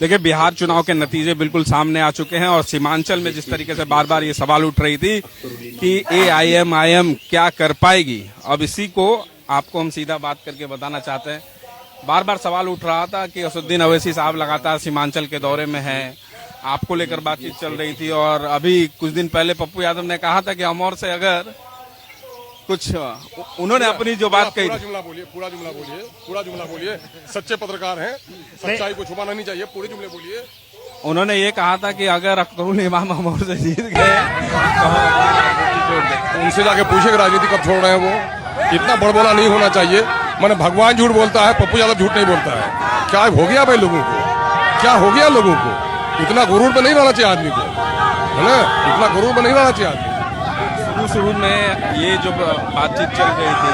देखिए, बिहार चुनाव के नतीजे बिल्कुल सामने आ चुके हैं और सीमांचल में जिस तरीके से बार बार ये सवाल उठ रही थी कि एआईएमआईएम क्या कर पाएगी, अब इसी को आपको हम सीधा बात करके बताना चाहते हैं। बार बार सवाल उठ रहा था कि असदुद्दीन अवैसी साहब लगातार सीमांचल के दौरे में हैं, आपको लेकर बातचीत चल रही थी और अभी कुछ दिन पहले पप्पू यादव ने कहा था कि अमौर से अगर कुछ उन्होंने अपनी जो बात कही, पूरा जुमला बोलिए, सच्चे पत्रकार हैं, सच्चाई को छुपाना नहीं चाहिए, पूरे जुमले बोलिए। उन्होंने ये कहा था कि अगर अख्तरुल इमाम अमौर से जीत गए तो उनसे जाके पूछे कि राजनीति कब छोड़ रहे हैं वो। इतना बड़बोला नहीं होना चाहिए। मैंने भगवान झूठ बोलता है, पप्पू यादव झूठ नहीं बोलता है। क्या हो गया भाई लोगों को, क्या हो गया लोगों को? इतना गुरूर में नहीं रहना चाहिए आदमी को, है ना, इतना गुरूर में नहीं रहना चाहिए आदमी। शुरू में ये जो बातचीत चल रही थी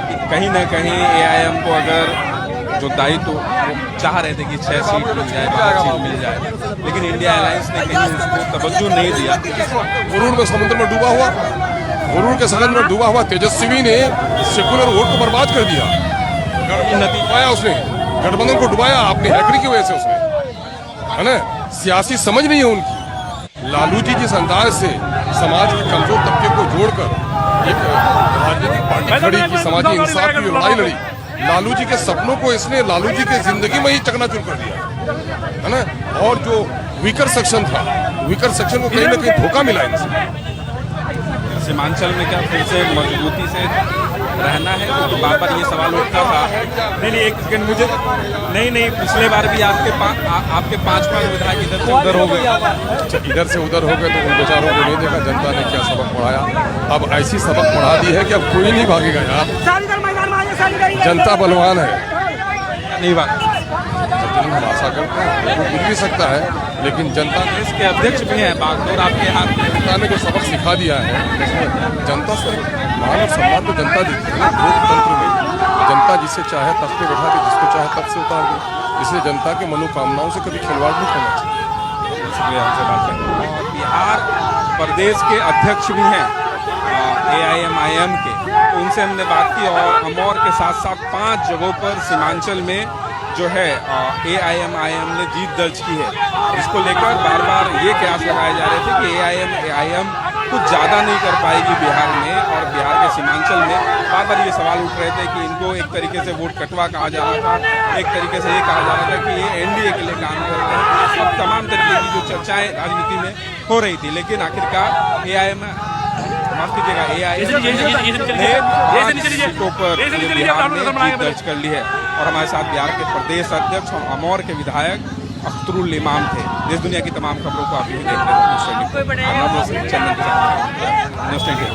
कि कहीं ना कहीं एआईएम को अगर जो दायित्व वो चाह रहे थे कि 6 सीट मिल जाए, 12 सीट मिल जाए, लेकिन इंडिया अलायंस ने कहीं उसको तवज्जो नहीं दिया। गुरूर में समुद्र में डूबा हुआ, गुरूर के समुद्र में डूबा हुआ तेजस्वी ने सेकुलर वोट को बर्बाद कर दिया। डुबाया उसने, गठबंधन को डुबाया अपनी हैकरी की वजह से उसने, है ना। सियासी समझ नहीं है उनकी। लालू जी जिस अंदाज से समाज के कमजोर तबके को जोड़कर एक राजनीतिक पार्टी खड़ी की, समाजी इंसाफ की लड़ाई लड़ी, लालू जी के सपनों को इसने लालू जी की जिंदगी में ही चकनाचूर कर दिया, है ना। और जो वीकर सेक्शन था, वीकर सेक्शन को कहीं ना कहीं धोखा मिला इनसे। सीमांचल में क्या फिर से मजबूती से रहना है, तो बार बार ये सवाल उठता था। नहीं, एक सेकंड मुझे नहीं, पिछले बार भी आपके 5 विधायक इधर से उधर हो गए। अच्छा, इधर से उधर हो गए तो उन बेचारों को नहीं देखा जनता ने क्या सबक पढ़ाया। अब ऐसी सबक पढ़ा दी है कि अब कोई नहीं भागेगा यार। जनता बलवान है, नहीं बात हम आशा करते हैं वो मिल भी सकता है, लेकिन जनता ने, इसके अध्यक्ष भी हैं बागडोर आपके हाथ में, जनता ने जो सबक सिखा दिया है, जनता से मान और सम्मान तो जनता देती है। लोकतंत्र में जनता जिसे चाहे तब पे बैठा के जिसको चाहे तब से उतार दे, इसलिए जनता के मनोकामनाओं से कभी खिलवाड़ नहीं करना चाहिए। हमसे बात करें। बिहार प्रदेश के अध्यक्ष भी हैं एआईएमआईएम के, तो उनसे हमने बात की और अमौर के साथ साथ 5 जगहों पर सीमांचल में जो है एआईएमआईएम ने जीत दर्ज की है। इसको लेकर बार बार ये कयास लगाए जा रहे थे कि एआईएम कुछ ज़्यादा नहीं कर पाएगी बिहार में, और बिहार के सीमांचल में बार बार ये सवाल उठ रहे थे कि इनको एक तरीके से वोट कटवा कहा जा रहा था, एक तरीके से ये कहा जा रहा था कि ये एनडीए के लिए काम कर रहे हैं। अब तमाम तरीके की जो चर्चाएं राजनीति में हो रही थी, लेकिन आखिरकार एआईएम, माफ कीजिएगा, एआईएम सीटों पर बिहार में जीत दर्ज कर ली है। और हमारे साथ बिहार के प्रदेश अध्यक्ष और अमौर के विधायक अख्तरुल इमाम थे। देश दुनिया की तमाम खबरों को आप यही देख रहे हैं चैनल के साथ न्यूज़ 24।